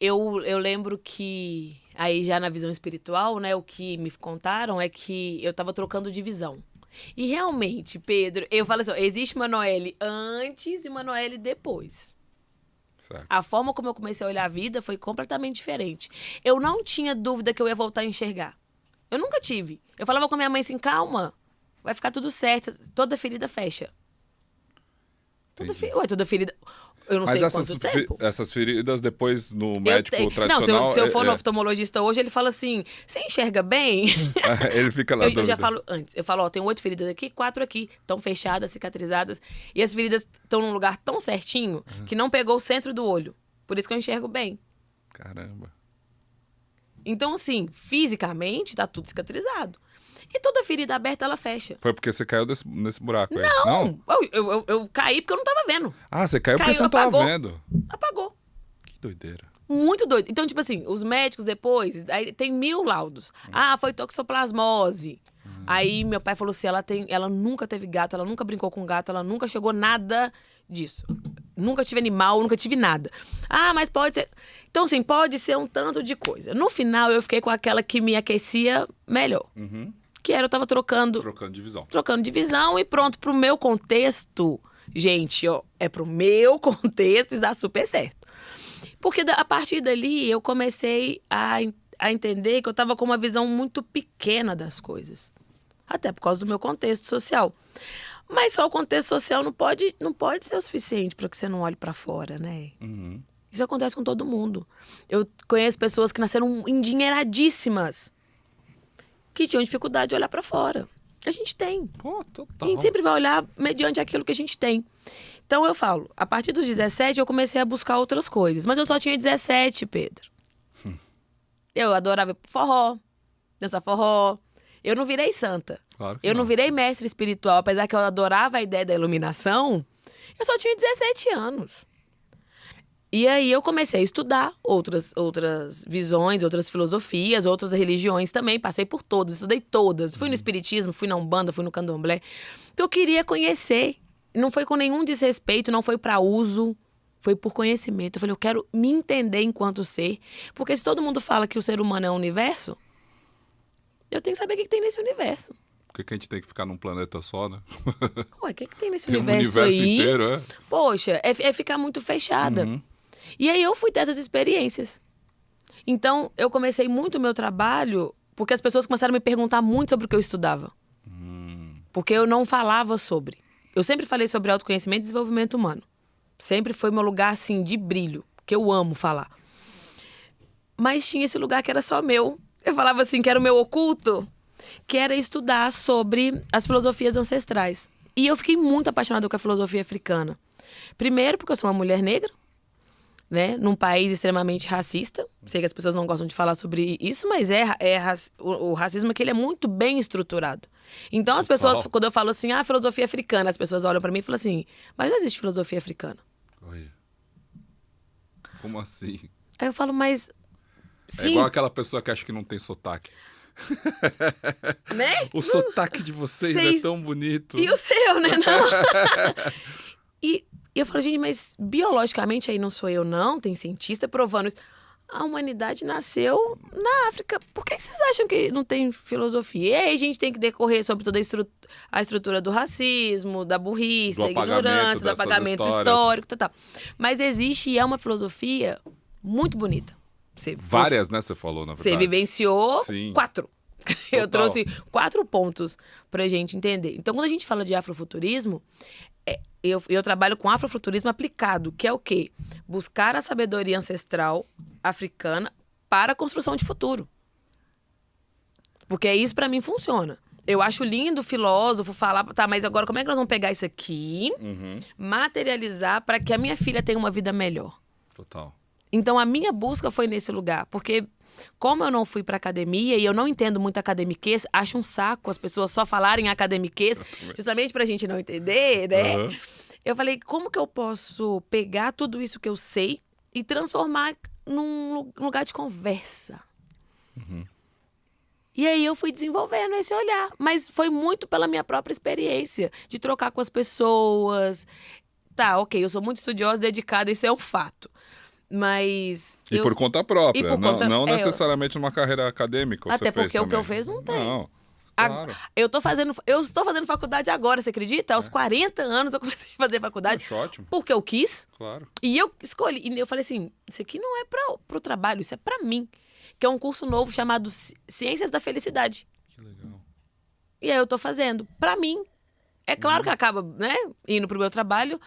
Eu lembro que, aí já na visão espiritual, né, o que me contaram é que eu tava trocando de visão. E realmente, Pedro, eu falo assim, ó, existe uma Noelle antes e uma Noelle depois. Certo. A forma como eu comecei a olhar a vida foi completamente diferente. Eu não tinha dúvida que eu ia voltar a enxergar. Eu nunca tive. Eu falava com a minha mãe assim, calma, vai ficar tudo certo, toda ferida fecha. Entendi. Ué, toda ferida... Eu não Mas sei quanto tempo. essas feridas depois no Eu médico tenho. Não, tradicional... se eu for no oftalmologista hoje, ele fala assim: você enxerga bem? Ele fica na Eu já dúvida. falo antes. Eu falo, ó, tem 8 feridas aqui, 4 aqui. Estão fechadas, cicatrizadas. E as feridas estão num lugar tão certinho que não pegou o centro do olho. Por isso que eu enxergo bem. Caramba. Então, assim, fisicamente, tá tudo cicatrizado. E toda ferida aberta, ela fecha. Foi porque você caiu nesse buraco aí? Não! Eu caí porque eu não tava vendo. Ah, você caiu porque você não apagou. tava vendo. Apagou. Que doideira. Muito doido. Então, tipo assim, os médicos depois, aí tem 1000 laudos. Ah, foi toxoplasmose. Aí meu pai falou assim, ela nunca teve gato, ela nunca brincou com gato, ela nunca chegou nada disso. Nunca tive animal, nunca tive nada. Ah, mas pode ser... Então, assim, pode ser um tanto de coisa. No final, eu fiquei com aquela que me aquecia melhor. Que era, eu tava trocando de visão e pronto, pro meu contexto, gente, ó, é pro meu contexto e dá super certo. Porque a partir dali eu comecei a entender que eu tava com uma visão muito pequena das coisas. Até por causa do meu contexto social. Mas só o contexto social não pode ser o suficiente para que você não olhe para fora, né? Isso acontece com todo mundo. Eu conheço pessoas que nasceram endinheiradíssimas, que tinham dificuldade de olhar para fora. A gente tem. Pô, total. A gente sempre vai olhar mediante aquilo que a gente tem. Então eu falo, a partir dos 17 eu comecei a buscar outras coisas. Mas eu só tinha 17, Pedro. Eu adorava forró, dançar forró. Eu não virei santa. Claro que Eu não virei mestre espiritual, apesar que eu adorava a ideia da iluminação. Eu só tinha 17 anos. E aí eu comecei a estudar outras visões, outras filosofias, outras religiões também. Passei por todas, estudei todas. Fui no espiritismo, fui na Umbanda, fui no Candomblé. Então eu queria conhecer. Não foi com nenhum desrespeito, não foi para uso. Foi por conhecimento. Eu falei, eu quero me entender enquanto ser. Porque se todo mundo fala que o ser humano é um universo, eu tenho que saber o que tem nesse universo. Por que a gente tem que ficar num planeta só, né? Ué, o que tem nesse Tem universo um universo aí? inteiro, é? Poxa, é ficar muito fechada. E aí eu fui ter essas experiências. Então, eu comecei muito o meu trabalho porque as pessoas começaram a me perguntar muito sobre o que eu estudava. Porque eu não falava sobre. Eu sempre falei sobre autoconhecimento e desenvolvimento humano. Sempre foi meu lugar, assim, de brilho, que eu amo falar. Mas tinha esse lugar que era só meu. Eu falava assim, que era o meu oculto, que era estudar sobre as filosofias ancestrais. E eu fiquei muito apaixonada com a filosofia africana. Primeiro, porque eu sou uma mulher negra, né? Num país extremamente racista. Sei que as pessoas não gostam de falar sobre isso, mas o racismo é que ele é muito bem estruturado. Então as pessoas, quando eu falo assim, filosofia africana, as pessoas olham pra mim e falam assim, mas não existe filosofia africana. Oi. Como assim? Aí eu falo, mas... É igual aquela pessoa que acha que não tem sotaque. Né? O sotaque de vocês é tão bonito. E o seu, né? Não. E eu falo, gente, mas biologicamente aí não sou eu, não. Tem cientista provando isso. A humanidade nasceu na África. Por que vocês acham que não tem filosofia? E aí a gente tem que decorrer sobre toda a estrutura do racismo, da burrice, da ignorância, do apagamento histórico, tal. Mas existe e é uma filosofia muito bonita. Várias, né, você falou, na verdade. Você vivenciou 4. Eu Total. trouxe 4 pontos pra gente entender. Então, quando a gente fala de afrofuturismo, eu trabalho com afrofuturismo aplicado, que é o quê? Buscar a sabedoria ancestral africana para a construção de futuro. Porque isso pra mim funciona. Eu acho lindo o filósofo falar, tá, mas agora como é que nós vamos pegar isso aqui, materializar para que a minha filha tenha uma vida melhor? Total. Então, a minha busca foi nesse lugar, porque como eu não fui para academia e eu não entendo muito academiquez, acho um saco as pessoas só falarem academiquez, justamente pra gente não entender, né? Eu falei, como que eu posso pegar tudo isso que eu sei e transformar num lugar de conversa? E aí eu fui desenvolvendo esse olhar, mas foi muito pela minha própria experiência, de trocar com as pessoas. Tá, ok, eu sou muito estudiosa, dedicada, isso é um fato. Mas... E por conta própria, por conta... não necessariamente numa carreira acadêmica. Até porque o que eu fiz não tem. Claro. Eu estou fazendo faculdade agora, você acredita? Aos 40 anos eu comecei a fazer faculdade. Ótimo. Porque eu quis. Claro. E eu escolhi. E eu falei assim, isso aqui não é pro trabalho, isso é pra mim. Que é um curso novo chamado Ciências da Felicidade. Que legal. E aí eu tô fazendo pra mim. É claro que acaba, né, indo pro meu trabalho,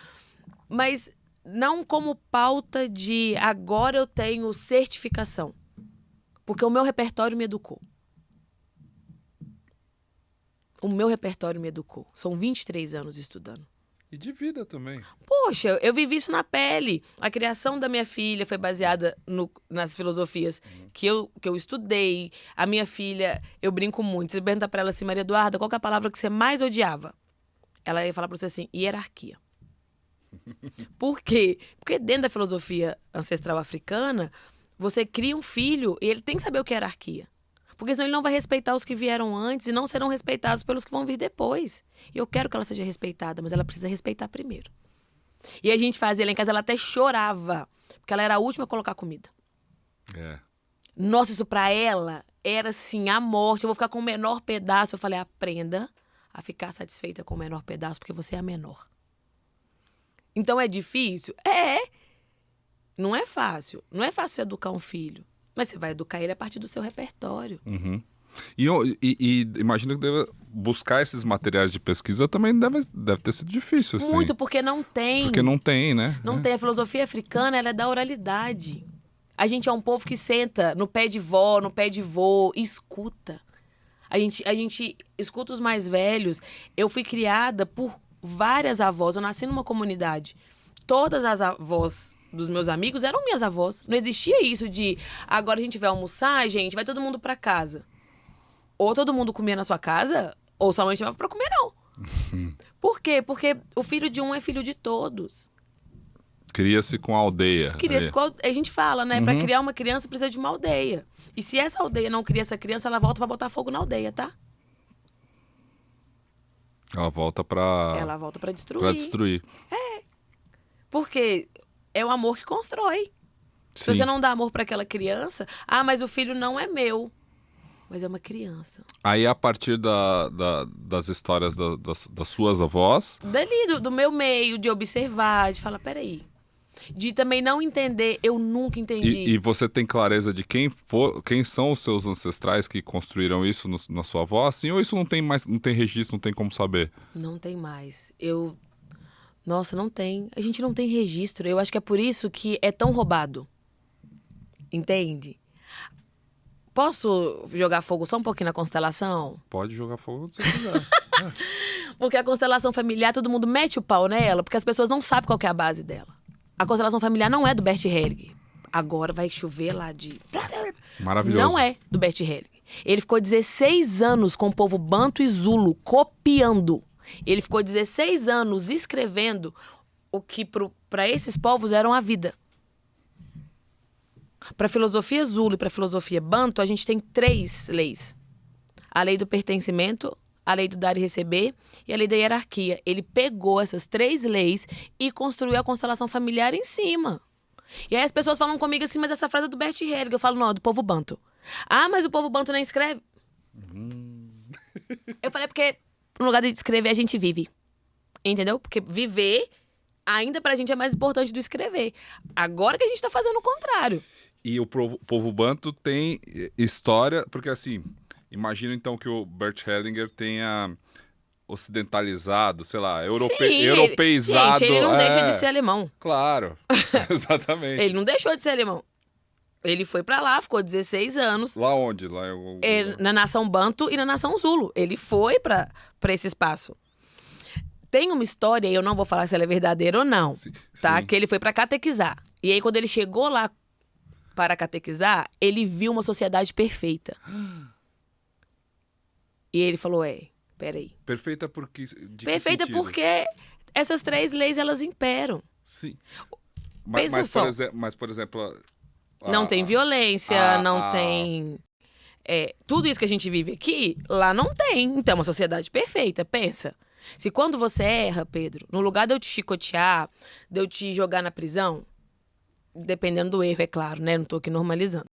mas não como pauta de agora eu tenho certificação. Porque o meu repertório me educou. O meu repertório me educou. São 23 anos estudando. E de vida também. Poxa, eu vivi isso na pele. A criação da minha filha foi baseada nas filosofias que eu estudei. A minha filha, eu brinco muito. Você pergunta pra ela assim, Maria Eduarda, qual que é a palavra que você mais odiava? Ela ia falar pra você assim, hierarquia. Por quê? Porque dentro da filosofia ancestral africana, você cria um filho e ele tem que saber o que é hierarquia. Porque senão ele não vai respeitar os que vieram antes e não serão respeitados pelos que vão vir depois. E eu quero que ela seja respeitada, mas ela precisa respeitar primeiro. E a gente fazia lá em casa, ela até chorava, porque ela era a última a colocar comida. É. Nossa, isso pra ela era assim, a morte. Eu vou ficar com o menor pedaço. Eu falei, aprenda a ficar satisfeita com o menor pedaço, porque você é a menor. Então é difícil? É. Não é fácil. Não é fácil você educar um filho. Mas você vai educar ele a partir do seu repertório. Uhum. E imagino que deve buscar esses materiais de pesquisa também deve ter sido difícil. Assim. Muito, porque não tem. Porque não tem, né? Não tem. A filosofia africana, ela é da oralidade. A gente é um povo que senta no pé de vó, no pé de vô, e escuta. A gente escuta os mais velhos. Eu fui criada por várias avós. Eu nasci numa comunidade. Todas as avós dos meus amigos eram minhas avós. Não existia isso de agora a gente vai almoçar, gente, vai todo mundo pra casa. Ou todo mundo comia na sua casa, ou sua mãe chamava pra comer, não. Por quê? Porque o filho de um é filho de todos. Cria-se com a aldeia. A gente fala, né? Pra criar uma criança precisa de uma aldeia. E se essa aldeia não cria essa criança, ela volta pra botar fogo na aldeia, tá? Ela volta pra... Ela volta pra destruir. Pra destruir. É. Porque é o amor que constrói. Sim. Se você não dá amor pra aquela criança, mas o filho não é meu. Mas é uma criança. Aí, a partir das histórias das suas avós... Dali, do meu meio, de observar, de falar, peraí. De também não entender, eu nunca entendi. E você tem clareza de quem são os seus ancestrais que construíram isso na sua avó, assim? Ou isso não tem mais, não tem registro, não tem como saber? Não tem mais. Nossa, não tem. A gente não tem registro. Eu acho que é por isso que é tão roubado. Entende? Posso jogar fogo só um pouquinho na constelação? Pode jogar fogo se você quiser. Porque a constelação familiar, todo mundo mete o pau nela, porque as pessoas não sabem qual que é a base dela. A constelação familiar não é do Bert Helling. Agora vai chover lá de... Maravilhoso. Não é do Bert Helling. Ele ficou 16 anos com o povo banto e zulo, copiando. Ele ficou 16 anos escrevendo o que para esses povos eram a vida. Para a filosofia zulo e para a filosofia banto, a gente tem 3 leis. A lei do pertencimento, a lei do dar e receber e a lei da hierarquia. Ele pegou essas 3 leis e construiu a constelação familiar em cima. E aí as pessoas falam comigo assim, mas essa frase é do Bert Helling. Eu falo, não, é do povo banto. Mas o povo banto nem escreve. Eu falei, porque no lugar de escrever a gente vive. Entendeu? Porque viver ainda pra gente é mais importante do escrever. Agora que a gente tá fazendo o contrário. E o povo banto tem história, porque assim, imagino então que o Bert Hellinger tenha ocidentalizado, sei lá, europeizado. Gente, ele não deixa de ser alemão. Claro, exatamente. Ele não deixou de ser alemão. Ele foi pra lá, ficou 16 anos. Lá onde? Lá na nação banto e na nação zulo. Ele foi pra esse espaço. Tem uma história, e eu não vou falar se ela é verdadeira ou não, tá? Sim. Que ele foi pra catequizar. E aí, quando ele chegou lá para catequizar, ele viu uma sociedade perfeita. E ele falou, peraí. Perfeita porque... Perfeita porque essas 3 leis, elas imperam. Sim. Mas, por exemplo... Não tem violência, não tem... tudo isso que a gente vive aqui, lá não tem. Então, é uma sociedade perfeita, pensa. Se quando você erra, Pedro, no lugar de eu te chicotear, de eu te jogar na prisão, dependendo do erro, é claro, né? Não tô aqui normalizando.